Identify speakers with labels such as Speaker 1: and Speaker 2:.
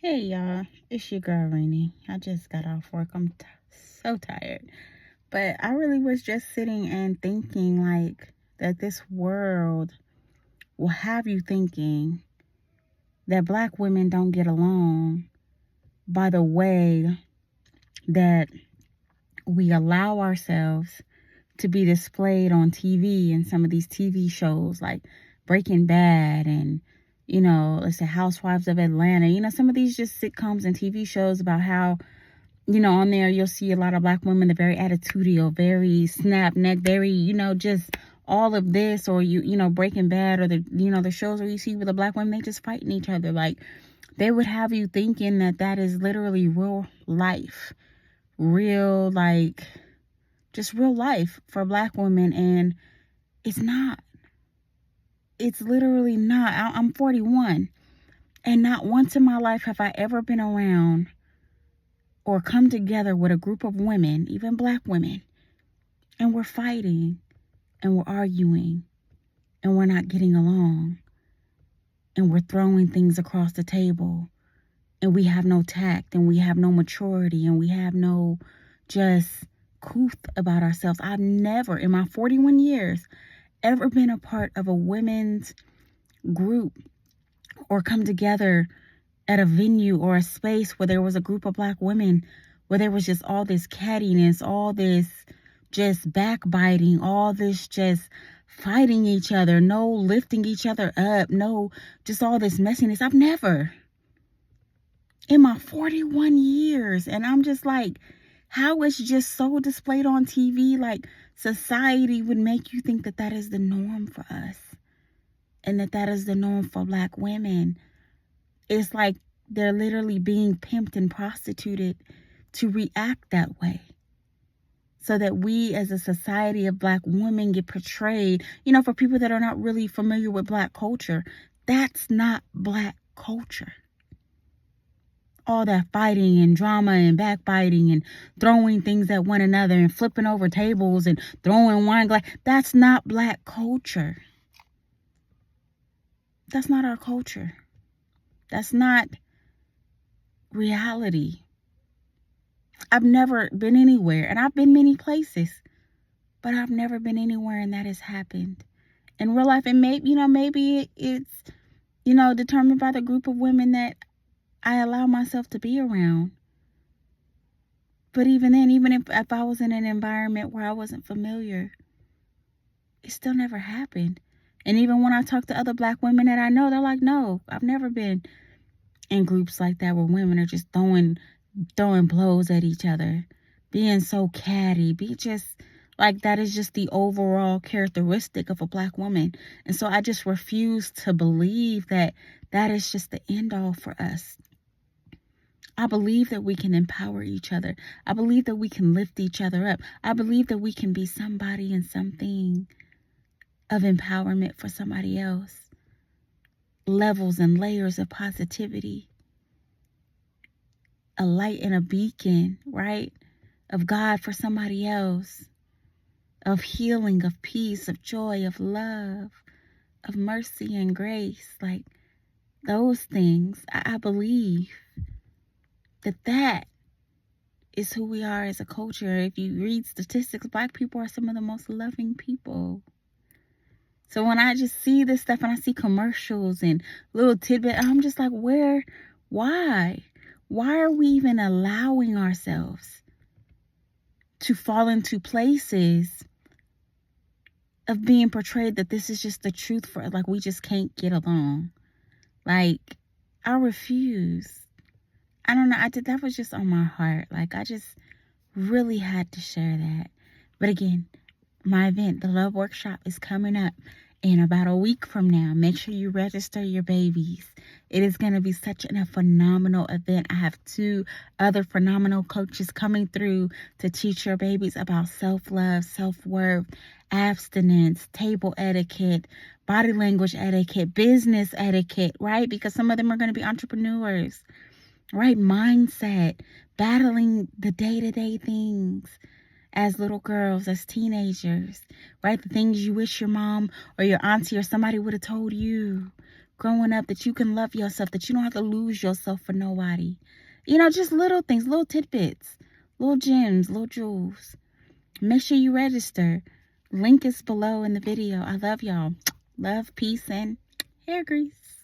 Speaker 1: Hey y'all, it's your girl Rainy. I just got off work. I'm so tired. But I really was just sitting and thinking like that this world will have you thinking that black women don't get along by the way that we allow ourselves to be displayed on TV and some of these TV shows like Breaking Bad and let's say Housewives of Atlanta. Some of these just sitcoms and TV shows about how on there you'll see a lot of black women, they're very attitudinal, very snap neck, very, just all of this, or Breaking Bad, or the shows where you see with the black women, they just fighting each other. Like, they would have you thinking that that is literally real life, real, like, just real life for black women, and it's not. It's literally not. I'm 41, and not once in my life have I ever been around or come together with a group of women, even black women, and we're fighting and we're arguing and we're not getting along and we're throwing things across the table and we have no tact and we have no maturity and we have no just couth about ourselves. I've never in my 41 years ever been a part of a women's group or come together at a venue or a space where there was a group of black women, where there was just all this cattiness, all this just backbiting, all this just fighting each other, no lifting each other up, no, just all this messiness. I've never in my 41 years. And I'm just like, how it's just so displayed on TV, like society would make you think that that is the norm for us and that that is the norm for black women. It's like they're literally being pimped and prostituted to react that way. So that we as a society of black women get portrayed, for people that are not really familiar with black culture, that's not black culture. All that fighting and drama and backbiting and throwing things at one another and flipping over tables and throwing wine glass, that's not black culture. That's not our culture. That's not reality. I've never been anywhere, and I've been many places, but I've never been anywhere and that has happened in real life. And maybe it's, determined by the group of women that I allow myself to be around. But even then, even if I was in an environment where I wasn't familiar, it still never happened. And even when I talk to other black women that I know, they're like, no, I've never been in groups like that where women are just throwing blows at each other, being so catty, be just like that is just the overall characteristic of a black woman. And so I just refuse to believe that that is just the end all for us. I believe that we can empower each other. I believe that we can lift each other up. I believe that we can be somebody and something of empowerment for somebody else. Levels and layers of positivity. A light and a beacon, right? Of God for somebody else. Of healing, of peace, of joy, of love, of mercy and grace. Like those things, I believe that is who we are as a culture. If you read statistics, black people are some of the most loving people. So when I just see this stuff and I see commercials and little tidbits, I'm just like, why? Why are we even allowing ourselves to fall into places of being portrayed that this is just the truth for us? Like, we just can't get along. Like, I refuse. I don't know. That was just on my heart. Like, I just really had to share that. But again, my event, the Love Workshop, is coming up in about a week from now. Make sure you register your babies. It is going to be such a phenomenal event. I have 2 other phenomenal coaches coming through to teach your babies about self-love, self-worth, abstinence, table etiquette, body language etiquette, business etiquette, right? Because some of them are going to be entrepreneurs, right? Mindset, battling the day-to-day things as little girls, as teenagers, right? The things you wish your mom or your auntie or somebody would have told you growing up, that you can love yourself, that you don't have to lose yourself for nobody. You know, just little things, little tidbits, little gems, little jewels. Make sure you register. Link is below in the video. I love y'all. Love, peace, and hair grease.